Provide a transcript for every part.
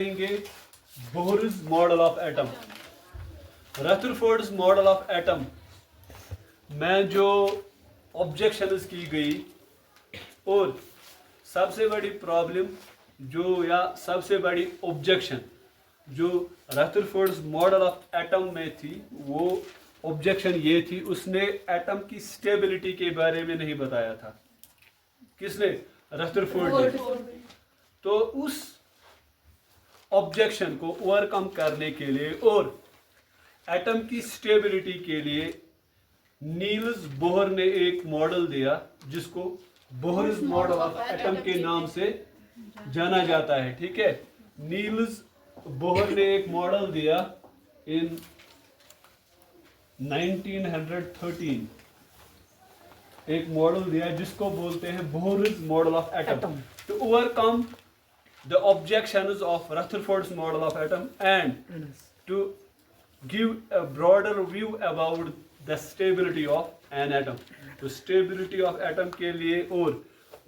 देंगे Bohr's model of atom. Rutherford's model of atom में जो ऑब्जेक्शंस की गई और सबसे बड़ी प्रॉब्लम जो या सबसे बड़ी ऑब्जेक्शन जो रदरफोर्ड्स मॉडल ऑफ एटम में थी, वो ऑब्जेक्शन ये थी, उसने एटम की स्टेबिलिटी के बारे में नहीं बताया था। किसने? रदरफोर्ड ने। तो उस ऑब्जेक्शन को ओवरकम करने के लिए और एटम की स्टेबिलिटी के लिए नील्स बोहर ने एक मॉडल दिया जिसको बोहर्स मॉडल ऑफ एटम के नाम से जाना जाता है। ठीक है, नील्स बोहर ने एक मॉडल दिया इन 1913, एक मॉडल दिया जिसको बोलते हैं Bohr's model of atom, to overcome the objections of Rutherford's model of atom and to give a broader view about the stability of an atom. तो stability of atom के लिए और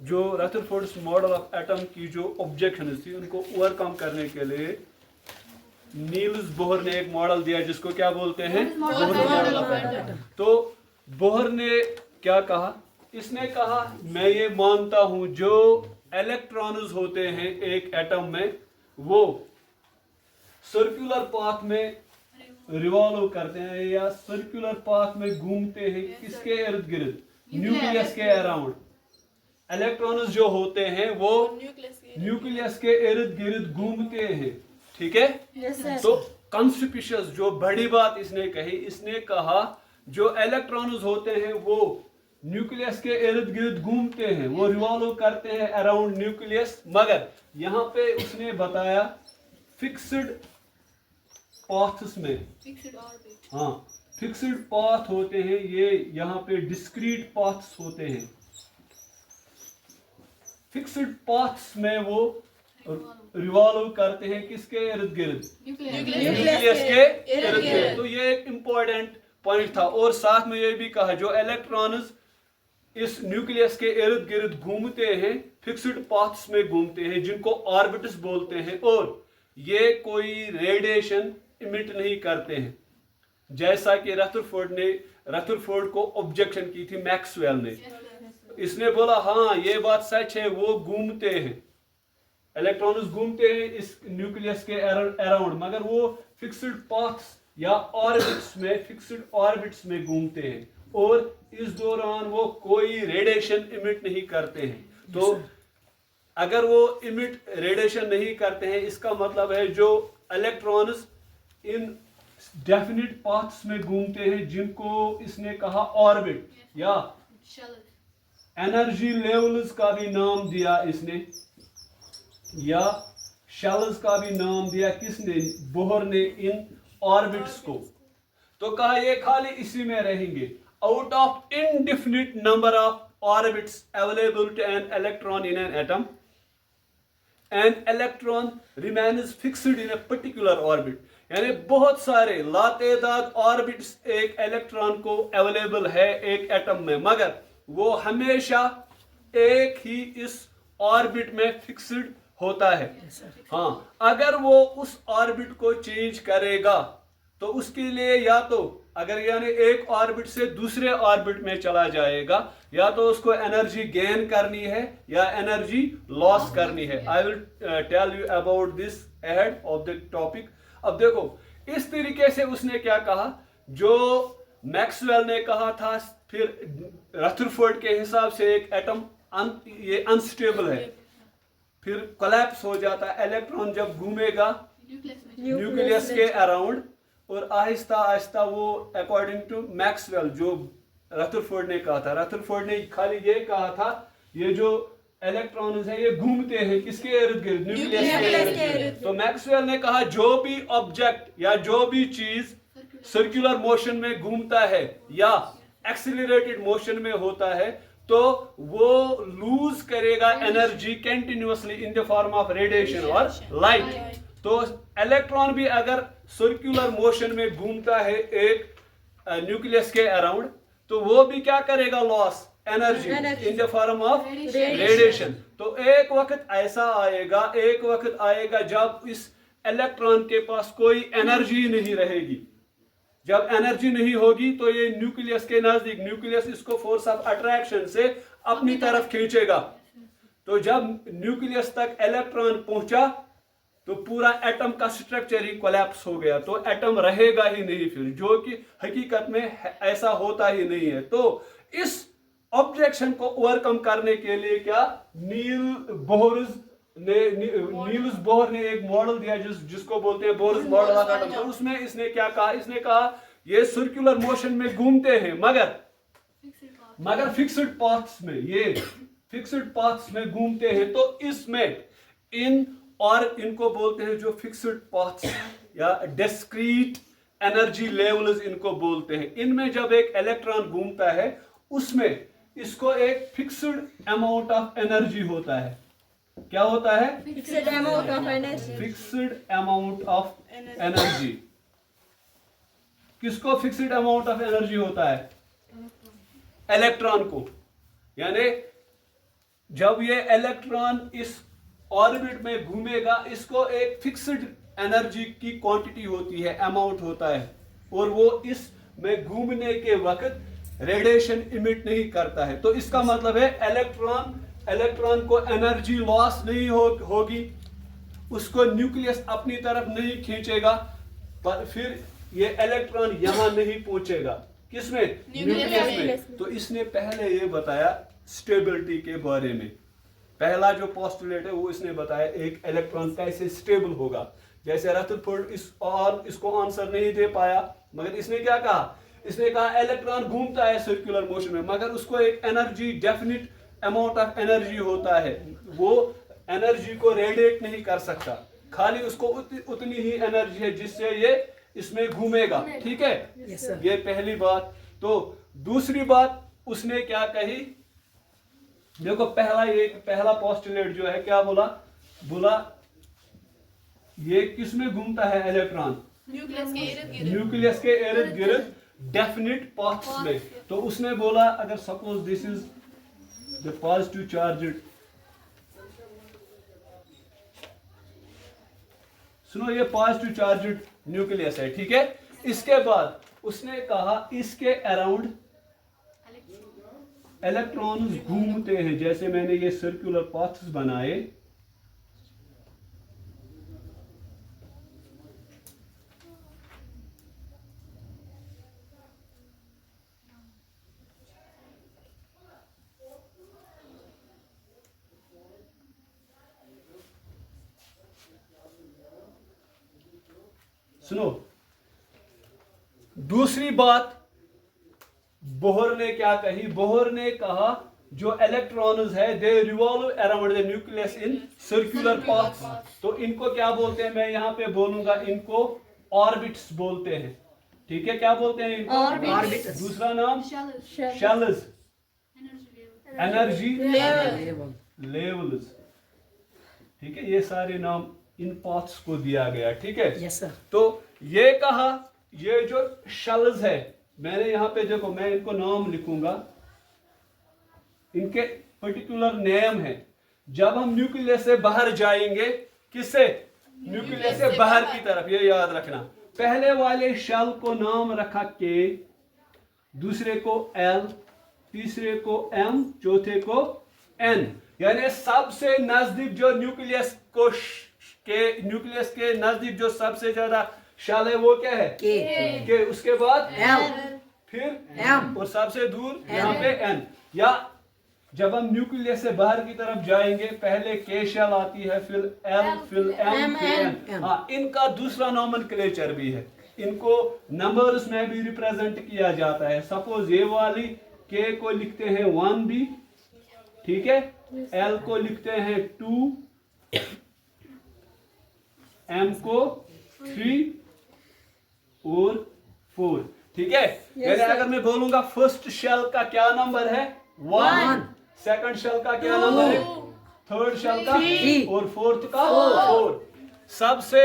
जो Rutherford's model of atom की जो objections थी उनको overcome करने के लिए नील्स बोहर ने एक मॉडल दिया जिसको क्या बोलते हैं? Bohr model of atom. तो बोहर ने क्या कहा? इसने कहा मैं ये मानता हूं जो इलेक्ट्रॉन्स होते हैं एक एटम में वो सर्कुलर पाथ में रिवॉल्व करते हैं या सर्कुलर पाथ में घूमते हैं। किसके इर्द गिर्द? न्यूक्लियस के अराउंड। इलेक्ट्रॉन्स जो होते हैं वो न्यूक्लियस के इर्द गिर्द घूमते हैं। ठीक है, तो कॉन्स्पिशियस जो बड़ी बात इसने कही, इसने कहा जो इलेक्ट्रॉन्स होते हैं वो न्यूक्लियस के इर्द गिर्द घूमते हैं, वो रिवॉल्व करते हैं अराउंड न्यूक्लियस, मगर यहाँ पे उसने बताया फिक्स्ड पाथ्स में। हाँ, फिक्स्ड पाथ होते हैं ये, यहाँ पे डिस्क्रीट पाथ्स होते हैं। फिक्स्ड पाथ्स में वो रिवॉल्व करते हैं किसके इर्द गिर्द? न्यूक्लियस के इर्द गिर्द। तो ये एक इंपॉर्टेंट पॉइंट था। और साथ में ये भी कहा जो इलेक्ट्रॉन्स इस न्यूक्लियस के इर्द गिर्द घूमते हैं, फिक्स्ड पाथ्स में घूमते हैं, जिनको ऑर्बिट्स बोलते हैं, और ये कोई रेडिएशन इमिट नहीं करते हैं, जैसा कि रदरफोर्ड को ऑब्जेक्शन की थी मैक्सवेल ने। इसने बोला हाँ ये बात सच है, वो घूमते हैं, इलेक्ट्रॉन्स घूमते हैं इस न्यूक्लियस के अराउंड, मगर वो फिक्स्ड पाथ्स या फिक्स्ड ऑर्बिट्स में घूमते हैं और इस दौरान वो कोई रेडिएशन इमिट नहीं करते हैं। तो अगर वो इमिट रेडिएशन नहीं करते हैं, इसका मतलब है जो इलेक्ट्रॉन्स इन डेफिनिट पाथ्स में घूमते हैं, जिनको इसने कहा ऑर्बिट या एनर्जी लेवल्स का भी नाम दिया इसने, या शेल्स का भी नाम दिया। किसने? बोहर ने इन ऑर्बिट्स को। तो कहा ये खाली इसी में रहेंगे। Out of indefinite number of orbits available to an electron in an atom, an electron remains fixed in a particular orbit. यानी बहुत सारे लातेदाद ऑर्बिट्स एक इलेक्ट्रॉन को अवेलेबल है एक एटम में, मगर वो हमेशा एक ही इस ऑर्बिट में फिक्स्ड होता है। हाँ, अगर वो उस ऑर्बिट को चेंज करेगा तो उसके लिए या तो अगर यानी एक ऑर्बिट से दूसरे ऑर्बिट में चला जाएगा, या तो उसको एनर्जी गेन करनी है या एनर्जी लॉस करनी है। I will tell you about this ahead of the topic. अब देखो इस तरीके से उसने क्या कहा, जो मैक्सवेल ने कहा था, फिर रदरफोर्ड के हिसाब से एक एटम ये अनस्टेबल है, फिर कोलैप्स हो जाता है इलेक्ट्रॉन जब घूमेगा न्यूक्लियस के अराउंड, और आहिस्ता आहिस्ता वो अकॉर्डिंग टू मैक्सवेल जो रदरफोर्ड ने कहा था, रदरफोर्ड ने खाली ये कहा था ये जो इलेक्ट्रॉन्स हैं ये घूमते हैं किसके इर्द गिर्द? न्यूक्लियस के इर्द। तो मैक्सवेल ने कहा जो भी ऑब्जेक्ट या जो भी चीज सर्कुलर मोशन में घूमता है या एक्सीलरेटेड मोशन में होता है, तो वो लूज करेगा energy continuously in the form of radiation और लाइट। तो इलेक्ट्रॉन भी अगर सर्कुलर मोशन में घूमता है एक न्यूक्लियस के अराउंड, तो वो भी क्या करेगा? Loss energy in the form of radiation. तो एक वक्त ऐसा आएगा जब इस इलेक्ट्रॉन के पास कोई एनर्जी नहीं रहेगी। जब एनर्जी नहीं होगी तो ये न्यूक्लियस के नजदीक, न्यूक्लियस इसको फोर्स ऑफ अट्रैक्शन से अपनी तरफ खींचेगा। तो जब न्यूक्लियस तक इलेक्ट्रॉन पहुंचा तो पूरा एटम का स्ट्रक्चर ही कोलैप्स हो गया, तो एटम रहेगा ही नहीं फिर, जो कि हकीकत में ऐसा होता ही नहीं है। तो इस ऑब्जेक्शन को ओवरकम करने के लिए क्या नील्स बोहर ने एक मॉडल दिया जिसको बोलते हैं बोहर्स मॉडल ऑफ एटम। तो उसमें इसने क्या कहा, इसने कहा ये सर्कुलर मोशन में घूमते हैं मगर फिक्स्ड पाथ्स में, ये फिक्स्ड पाथ्स में घूमते हैं। तो इसमें इनको बोलते हैं जो फिक्स्ड पाथ्स या डिस्क्रीट एनर्जी लेवल्स इनको बोलते हैं। इनमें जब एक इलेक्ट्रॉन घूमता है उसमें इसको एक फिक्स्ड अमाउंट ऑफ एनर्जी होता है। क्या होता है? Fixed amount of energy. Fixed amount of energy. किसको फिक्स्ड अमाउंट ऑफ एनर्जी होता है? इलेक्ट्रॉन को। यानी जब ये इलेक्ट्रॉन इस ऑर्बिट में घूमेगा, इसको एक फिक्स्ड एनर्जी की क्वांटिटी होती है, अमाउंट होता है, और वो इसमें घूमने के वक्त रेडिएशन इमिट नहीं करता है। तो इसका मतलब है इलेक्ट्रॉन को एनर्जी लॉस नहीं होगी, उसको न्यूक्लियस अपनी तरफ नहीं खींचेगा, पर फिर ये इलेक्ट्रॉन यहां नहीं पहुंचेगा। किसमें? न्यूक्लियस में। तो इसने पहले ये बताया स्टेबिलिटी के बारे में। पहला जो पोस्टुलेट है वो इसने बताया एक इलेक्ट्रॉन कैसे स्टेबल होगा। जैसे रदरफोर्ड इसको आंसर नहीं दे पाया, मगर इसने क्या कहा? इसने कहा इलेक्ट्रॉन घूमता है सर्कुलर मोशन में, मगर उसको एक energy, definite amount of energy होता है, वो एनर्जी को रेडिएट नहीं कर सकता, खाली उसको उतनी ही एनर्जी है जिससे ये इसमें घूमेगा। ठीक है, ये पहली बात। तो दूसरी बात उसने क्या कही, देखो पहला पोस्टुलेट जो है क्या बोला ये किसमें घूमता है इलेक्ट्रॉन? न्यूक्लियस के इर्द गिर्द डेफिनिट पाथ्स में। तो उसने बोला अगर suppose this is the positive charge, सुनो ये पॉजिटिव चार्ज न्यूक्लियस है, ठीक है। इसके बाद उसने कहा इसके अराउंड इलेक्ट्रॉन्स घूमते हैं, जैसे मैंने ये सर्कुलर पाथ्स बनाए, सुनो। दूसरी बात बोहर ने क्या कही? बोहर ने कहा जो इलेक्ट्रॉन्स है दे revolve around the nucleus in circular paths. तो इनको क्या बोलते हैं? मैं यहां पे बोलूंगा इनको ऑर्बिट्स बोलते हैं, ठीक है। क्या बोलते हैं इनको? ऑर्बिट्स। दूसरा नाम शेल्स, एनर्जी लेवल्स, ठीक है। ये सारे नाम इन पाथ्स को दिया गया, ठीक है। Yes sir. तो ये कहा ये जो शेल्स है, मैंने यहां पे देखो मैं इनको नाम लिखूंगा, इनके पर्टिकुलर नेम है। जब हम न्यूक्लियस से बाहर जाएंगे, किससे? न्यूक्लियस से बाहर की तरफ, ये याद रखना। पहले वाले शेल को नाम रखा के, दूसरे को एल, तीसरे को एम, चौथे को एन। यानी सबसे नजदीक जो न्यूक्लियस के नजदीक जो सबसे ज्यादा शेल है वो क्या है? के। उसके बाद एल, फिर एम, और सबसे दूर यहाँ पे एन। या जब हम न्यूक्लियस से बाहर की तरफ जाएंगे, पहले के शेल आती है, फिर एल, फिर एम, फिर एन। हाँ, इनका दूसरा नॉमेनक्लेचर भी है, इनको नंबर्स में भी रिप्रेजेंट किया जाता है। सपोज ये वाली के को लिखते हैं 1b, ठीक है। एल को लिखते हैं 2, एम को 3 और 4, ठीक है। यानी अगर मैं बोलूंगा फर्स्ट शेल का क्या नंबर है? 1, सेकंड शेल का क्या नंबर है? थर्ड शेल का 3 और फोर्थ का 4। सबसे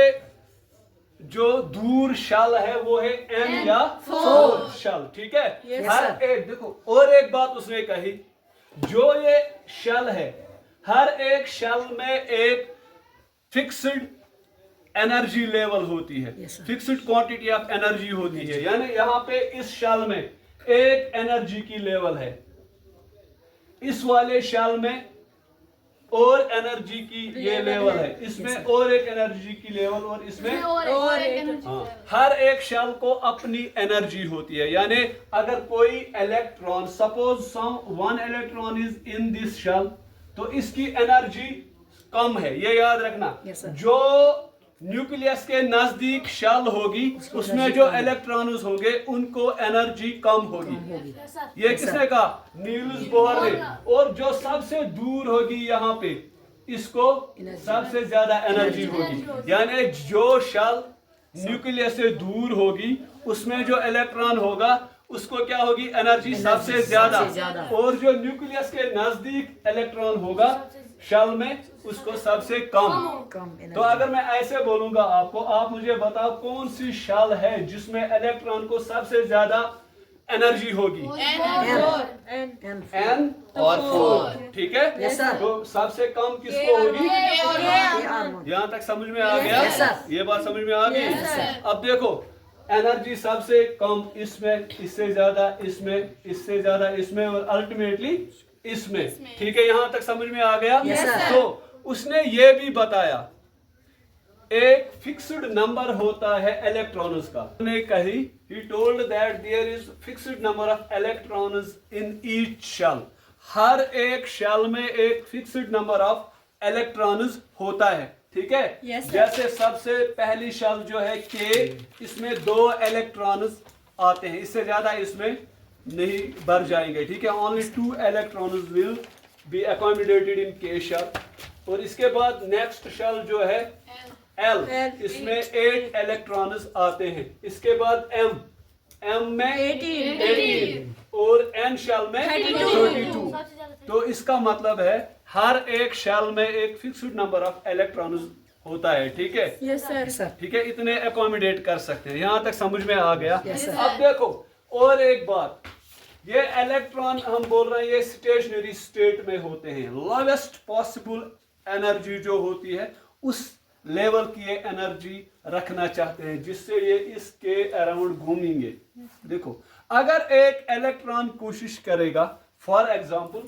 जो दूर शेल है वो है एन या 4 शेल, ठीक है। हर एक देखो, और एक बात उसने कही, जो ये शेल है, हर एक शेल में एक फिक्स्ड एनर्जी लेवल होती है, फिक्स्ड क्वांटिटी ऑफ एनर्जी होती है। यानी यहाँ पे इस शल में एक एनर्जी की लेवल है, इस वाले शल में और एनर्जी की ये लेवल है, इसमें और एक एनर्जी की लेवल, और इसमें और एक हाँ, हर एक शेल को अपनी एनर्जी होती है। यानी अगर कोई electron, suppose one electron is in this shell, तो इसकी एनर्जी कम है, ये याद रखना। जो न्यूक्लियस के नजदीक शेल होगी उसमें जो इलेक्ट्रॉन्स होंगे उनको एनर्जी कम होगी। ये किसने कहा? नील्स बोहर ने। और जो सबसे दूर होगी यहाँ पे, इसको सबसे ज्यादा एनर्जी होगी। यानी जो शेल न्यूक्लियस से दूर होगी उसमें जो इलेक्ट्रॉन होगा उसको क्या होगी? एनर्जी सबसे ज्यादा। और जो न्यूक्लियस के नजदीक इलेक्ट्रॉन होगा शेल में, उसको सबसे कम। तो अगर मैं ऐसे बोलूंगा आपको, आप मुझे बताओ कौन सी शेल है जिसमें इलेक्ट्रॉन को सबसे ज्यादा एनर्जी होगी? एन और 4। ठीक है, तो सबसे कम किसको होगी? यहाँ तक समझ में आ गया? ये बात समझ में आ गई? अब देखो, एनर्जी सबसे कम इसमें, इससे ज्यादा इसमें, इससे ज्यादा इसमें, और अल्टीमेटली इसमें। ठीक है, यहां तक समझ में आ गया? तो उसने ये भी बताया एक फिक्स्ड नंबर होता है इलेक्ट्रॉन्स का। उसने कही, he told that there is fixed number of electrons in each shell। हर एक शेल में एक फिक्स्ड नंबर ऑफ इलेक्ट्रॉन्स होता है। ठीक है, जैसे सबसे पहली शेल जो है के, इसमें 2 इलेक्ट्रॉन्स आते हैं, इससे ज्यादा इसमें नहीं भर जाएंगे। ठीक है, only 2 electrons will be accommodated इन के शेल। और इसके बाद नेक्स्ट शेल जो है एल, इसमें 8 इलेक्ट्रॉन्स आते हैं। इसके बाद एम में 18 और एन शेल में 32। तो इसका मतलब है हर एक शेल में एक फिक्स्ड नंबर ऑफ इलेक्ट्रॉन्स होता है। ठीक है, ठीक है, इतने अकोमोडेट कर सकते हैं। यहाँ तक समझ में आ गया? अब देखो और एक बात, ये इलेक्ट्रॉन हम बोल रहे हैं ये स्टेशनरी स्टेट में होते हैं। लोवेस्ट पॉसिबल एनर्जी जो होती है उस लेवल की ये एनर्जी रखना चाहते हैं जिससे ये इसके अराउंड घूमेंगे। देखो, अगर एक इलेक्ट्रॉन कोशिश करेगा, फॉर एग्जांपल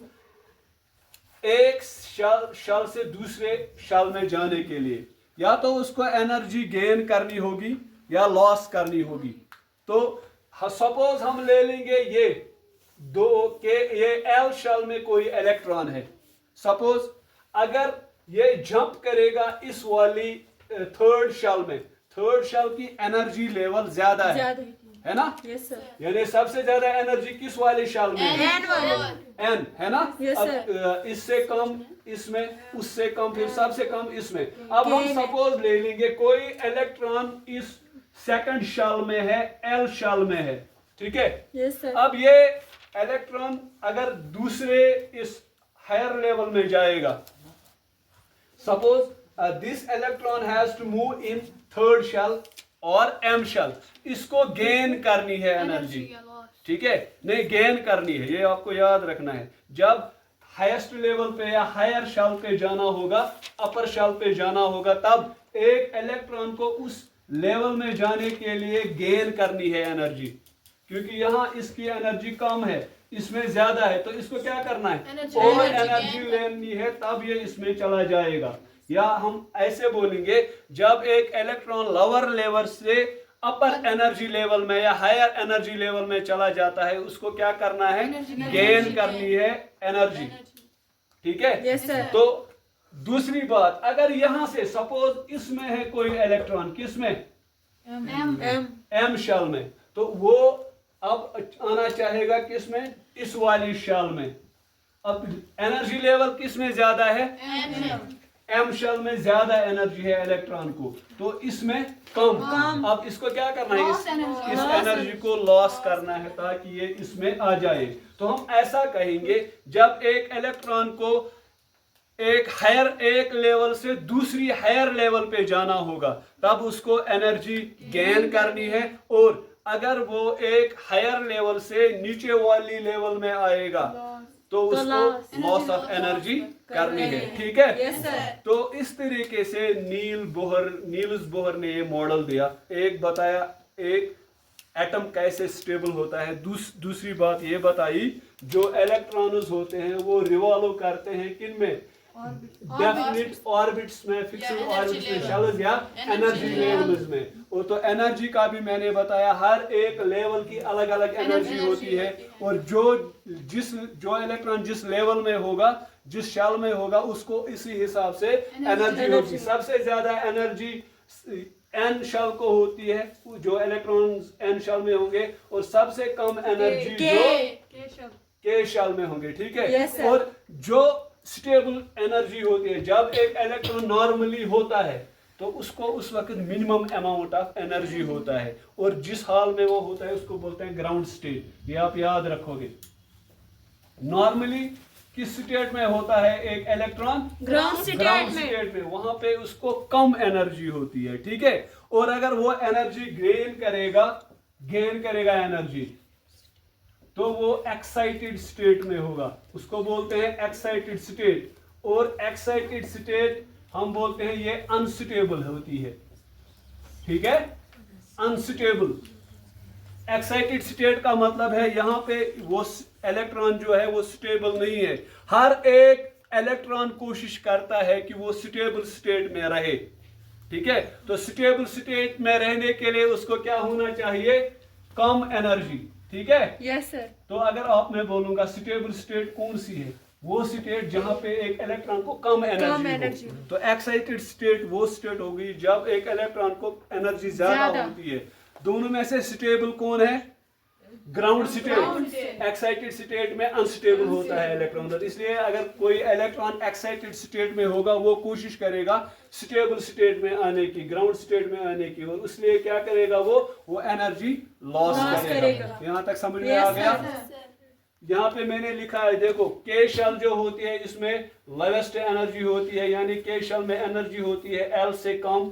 एक शेल से दूसरे शेल में जाने के लिए, या तो उसको एनर्जी गेन करनी होगी या लॉस करनी होगी। तो सपोज हम ले लेंगे ये ये एल शेल में कोई इलेक्ट्रॉन है। सपोज अगर ये जंप करेगा इस वाली थर्ड शेल में, थर्ड शेल की एनर्जी लेवल ज्यादा है ना? यानी सबसे ज्यादा एनर्जी किस वाले शेल में? एन है ना? अब इससे कम इसमें, उससे कम, फिर सबसे कम इसमें। अब हम सपोज ले लेंगे कोई इलेक्ट्रॉन इस सेकंड शेल में है, एल शेल में है। ठीक है, अब ये इलेक्ट्रॉन अगर दूसरे इस हायर लेवल में जाएगा, suppose this electron has to move in third shell और एम शेल, इसको गेन करनी है एनर्जी। ठीक है, नहीं गेन करनी है, ये आपको याद रखना है। जब हाईएस्ट लेवल पे या हायर शेल पे जाना होगा, अपर शेल पे जाना होगा, तब एक इलेक्ट्रॉन को उस लेवल में जाने के लिए गेन करनी है एनर्जी, क्योंकि यहाँ इसकी एनर्जी कम है, इसमें ज्यादा है। तो इसको क्या करना है? और एनर्जी लेनी है, तब ये इसमें चला जाएगा। या हम ऐसे बोलेंगे, जब एक इलेक्ट्रॉन लोअर लेवल से अपर एनर्जी लेवल में या हायर एनर्जी लेवल में चला जाता है, उसको क्या करना है? गेन करनी है एनर्जी। ठीक है, तो दूसरी बात, अगर यहां से सपोज इसमें है कोई इलेक्ट्रॉन, किसमें? एम शेल में, तो वो अब आना चाहेगा किसमें? इस वाली शेल में। अब एनर्जी लेवल किसमें ज्यादा है? एम शेल में ज्यादा एनर्जी है इलेक्ट्रॉन को, तो इसमें कम। अब इसको क्या करना है? इस एनर्जी को लॉस करना है ताकि ये इसमें आ जाए। तो हम ऐसा कहेंगे, जब एक इलेक्ट्रॉन को एक लेवल से दूसरी हायर लेवल पे जाना होगा, तब उसको एनर्जी गेन करनी है। और अगर वो एक हायर लेवल से नीचे वाली लेवल में आएगा, तो उसको लॉस ऑफ एनर्जी करनी है, ठीक है। Yes, sir. तो इस तरीके से नील्स बोहर ने ये मॉडल दिया। एक बताया एक एटम कैसे स्टेबल होता है, दूसरी बात ये बताई जो इलेक्ट्रॉन्स होते हैं वो रिवॉल्व करते हैं किन में, डेफिनिट ऑर्बिट्स में, फिक्स्ड ऑर्बिट्स में, शेल्स या एनर्जी लेवल्स में। वो तो एनर्जी का भी मैंने बताया, हर एक लेवल की अलग अलग एनर्जी होती है, और जो इलेक्ट्रॉन जिस लेवल में होगा, जिस शेल में होगा, उसको इसी हिसाब से एनर्जी होगी। सबसे ज्यादा एनर्जी एन शेल को होती है, जो इलेक्ट्रॉन्स एन शेल में होंगे, और सबसे कम एनर्जी जो के शेल में होंगे, ठीक है। Yes, sir. और जो स्टेबल एनर्जी होती है, जब एक इलेक्ट्रॉन नॉर्मली होता है तो उसको उस वक्त मिनिमम अमाउंट ऑफ एनर्जी होता है, और जिस हाल में वो होता है उसको बोलते हैं ग्राउंड स्टेट। ये आप याद रखोगे। नॉर्मली किस स्टेट में होता है एक इलेक्ट्रॉन, Ground state में। स्टेट में, वहां पे उसको कम एनर्जी होती है, ठीक है। और अगर वो एनर्जी गेन करेगा एनर्जी, तो वो एक्साइटेड स्टेट में होगा, उसको बोलते हैं एक्साइटेड स्टेट। और एक्साइटेड स्टेट हम बोलते हैं ये अनस्टेबल होती है, ठीक है, अनस्टेबल। एक्साइटेड स्टेट का मतलब है यहाँ पे वो इलेक्ट्रॉन जो है वो स्टेबल नहीं है। हर एक इलेक्ट्रॉन कोशिश करता है कि वो स्टेबल स्टेट में रहे, ठीक है। तो स्टेबल स्टेट में रहने के लिए उसको क्या होना चाहिए, कम एनर्जी, ठीक है। Yes, sir. तो अगर आप मैं बोलूंगा स्टेबल स्टेट कौन सी है, वो स्टेट जहां पे एक इलेक्ट्रॉन को कम एनर्जी हो। तो एक्साइटेड स्टेट वो स्टेट होगी जब एक इलेक्ट्रॉन को एनर्जी ज्यादा होती है। दोनों में से स्टेबल कौन है, ग्राउंड स्टेट। एक्साइटेड स्टेट में अनस्टेबल होता है इलेक्ट्रॉन, इसलिए अगर कोई इलेक्ट्रॉन एक्साइटेड स्टेट में होगा वो कोशिश करेगा स्टेबल स्टेट में आने की, ग्राउंड स्टेट में आने की, और इसलिए क्या करेगा वो एनर्जी लॉस करेगा। यहाँ तक समझ में आ गया। यहाँ पे मैंने लिखा है, देखो के शेल जो होती है इसमें लोवेस्ट एनर्जी होती है, यानी के शेल में एनर्जी होती है एल से कम,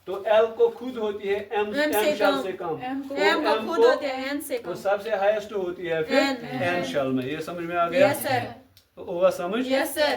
तो एल को खुद होती है एम शेल से कम, M को खुद होते हैं N से तो कम। सबसे हाईएस्ट होती है फिर एन शेल में। ये समझ में आ गया? Yes, sir. तो होगा समझ? Yes, sir.